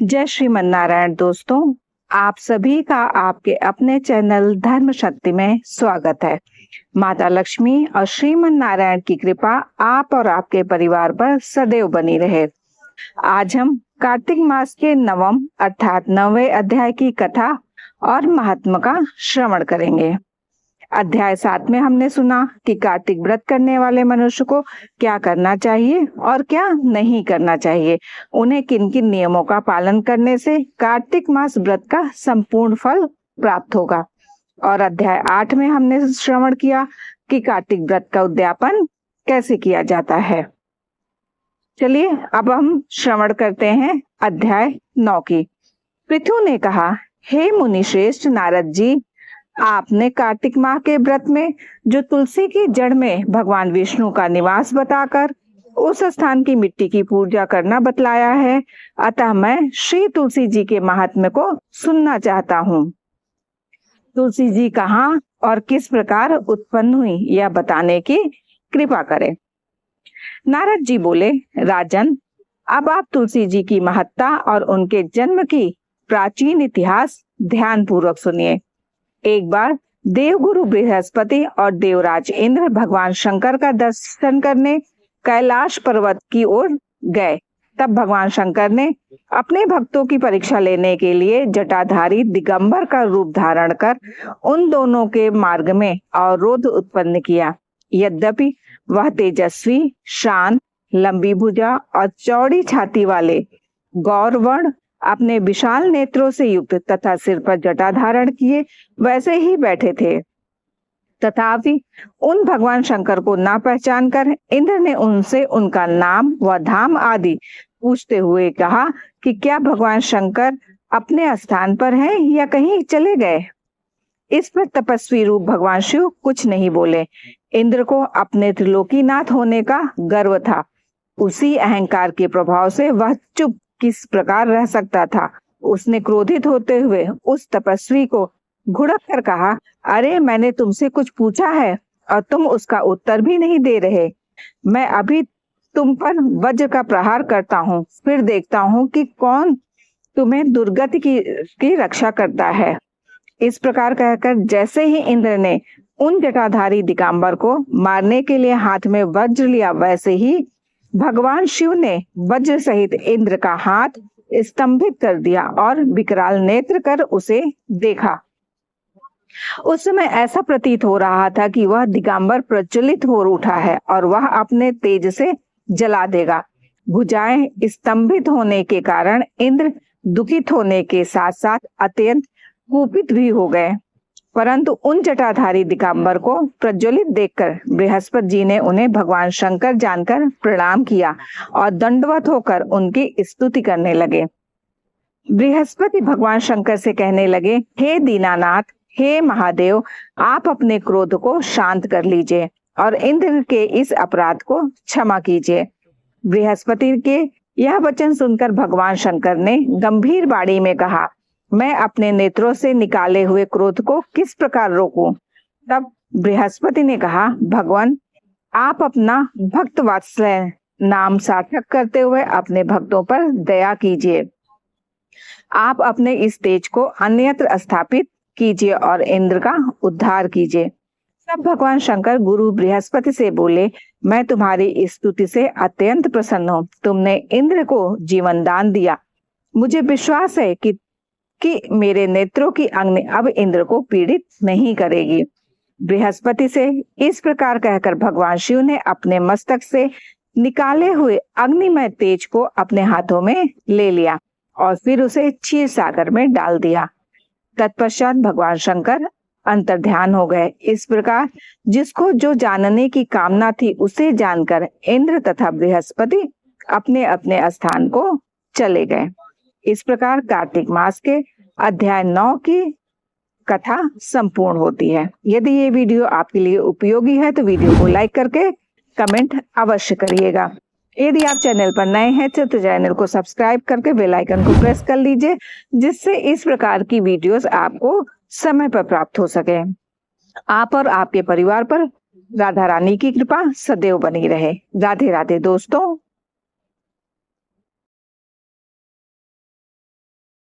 जय श्रीमन नारायण दोस्तों, आप सभी का आपके अपने चैनल धर्म शक्ति में स्वागत है। माता लक्ष्मी और श्रीमन नारायण की कृपा आप और आपके परिवार पर सदैव बनी रहे। आज हम कार्तिक मास के नवम अर्थात 9वें अध्याय की कथा और महात्मा का श्रवण करेंगे। अध्याय 7 में हमने सुना कि कार्तिक व्रत करने वाले मनुष्य को क्या करना चाहिए और क्या नहीं करना चाहिए, उन्हें किन किन नियमों का पालन करने से कार्तिक मास व्रत का संपूर्ण फल प्राप्त होगा। और अध्याय 8 में हमने श्रवण किया कि कार्तिक व्रत का उद्यापन कैसे किया जाता है। चलिए अब हम श्रवण करते हैं अध्याय 9 की। पृथु ने कहा, हे मुनि श्रेष्ठ नारद जी, आपने कार्तिक माह के व्रत में जो तुलसी की जड़ में भगवान विष्णु का निवास बताकर उस स्थान की मिट्टी की पूजा करना बतलाया है, अतः मैं श्री तुलसी जी के महात्म्य को सुनना चाहता हूँ। तुलसी जी कहाँ और किस प्रकार उत्पन्न हुई यह बताने की कृपा करें। नारद जी बोले, राजन, अब आप तुलसी जी की महत्ता और उनके जन्म की प्राचीन इतिहास ध्यान पूर्वक सुनिए। एक बार देवगुरु बृहस्पति और देवराज इंद्र भगवान शंकर का दर्शन करने कैलाश पर्वत की ओर गए। तब भगवान शंकर ने अपने भक्तों की परीक्षा लेने के लिए जटाधारी दिगंबर का रूप धारण कर उन दोनों के मार्ग में अवरोध उत्पन्न किया। यद्यपि वह तेजस्वी, शांत, लंबी भुजा और चौड़ी छाती वाले गौरवर्ण अपने विशाल नेत्रों से युक्त तथा सिर पर जटा धारण किए वैसे ही बैठे थे। तथापि उन भगवान शंकर को ना पहचान कर इंद्र ने उनसे उनका नाम व धाम आदि पूछते हुए कहा कि क्या भगवान शंकर अपने स्थान पर हैं या कहीं चले गए। इस पर तपस्वी रूप भगवान शिव कुछ नहीं बोले। इंद्र को अपने त्रिलोकीनाथ होने का गर्व था। उसी अहंकार के प्रभाव से वह चुप किस प्रकार रह सकता था। उसने क्रोधित होते हुए उस तपस्वी को घुड़क कर कहा, अरे मैंने तुमसे कुछ पूछा है और तुम उसका उत्तर भी नहीं दे रहे। मैं अभी तुम पर वज्र का प्रहार करता हूँ, फिर देखता हूँ कि कौन तुम्हें दुर्गति की रक्षा करता है। इस प्रकार कहकर जैसे ही इंद्र ने उन जटाधारी दिगंबर को मारने के लिए हाथ में वज्र लिया, वैसे ही भगवान शिव ने वज्र सहित इंद्र का हाथ स्तंभित कर दिया और विकराल नेत्र कर उसे देखा। उस समय ऐसा प्रतीत हो रहा था कि वह दिगंबर प्रज्वलित हो उठा है और वह अपने तेज से जला देगा। भुजाएं स्तंभित होने के कारण इंद्र दुखित होने के साथ साथ अत्यंत कुपित भी हो गए। परंतु उन जटाधारी दिगंबर को प्रज्वलित देखकर बृहस्पति जी ने उन्हें भगवान शंकर जानकर प्रणाम किया और दंडवत होकर उनकी स्तुति करने लगे। बृहस्पति भगवान शंकर से कहने लगे, हे दीनानाथ, हे महादेव, आप अपने क्रोध को शांत कर लीजिए और इंद्र के इस अपराध को क्षमा कीजिए। बृहस्पति के यह वचन सुनकर भगवान शंकर ने गंभीर वाणी में कहा, मैं अपने नेत्रों से निकाले हुए क्रोध को किस प्रकार रोकूं। तब बृहस्पति ने कहा, भगवान, आप अपना भक्त वात्सल्य नाम सार्थक करते हुए अपने भक्तों पर दया कीजिए। आप अपने इस तेज को अन्यत्र स्थापित कीजिए और इंद्र का उद्धार कीजिए। तब भगवान शंकर गुरु बृहस्पति से बोले, मैं तुम्हारी इस स्तुति से अत्यंत प्रसन्न हूँ। तुमने इंद्र को जीवन दान दिया। मुझे विश्वास है कि मेरे नेत्रों की अग्नि अब इंद्र को पीड़ित नहीं करेगी। बृहस्पति से इस प्रकार कहकर भगवान शिव ने अपने मस्तक से निकाले हुए अग्निमय तेज को अपने हाथों में ले लिया और फिर उसे क्षीर सागर में डाल दिया। तत्पश्चात भगवान शंकर अंतर्ध्यान हो गए। इस प्रकार जिसको जो जानने की कामना थी उसे जानकर इंद्र तथा बृहस्पति अपने अपने स्थान को चले गए। इस प्रकार कार्तिक मास के अध्याय 9 की कथा संपूर्ण होती है। यदि ये वीडियो आपके लिए उपयोगी है तो वीडियो को लाइक करके कमेंट अवश्य करिएगा। यदि आप चैनल पर नए हैं तो चैनल को सब्सक्राइब करके बेल आइकन को प्रेस कर लीजिए, जिससे इस प्रकार की वीडियोस आपको समय पर प्राप्त हो सके। आप और आपके परिवार पर राधा रानी की कृपा सदैव बनी रहे। राधे राधे दोस्तों।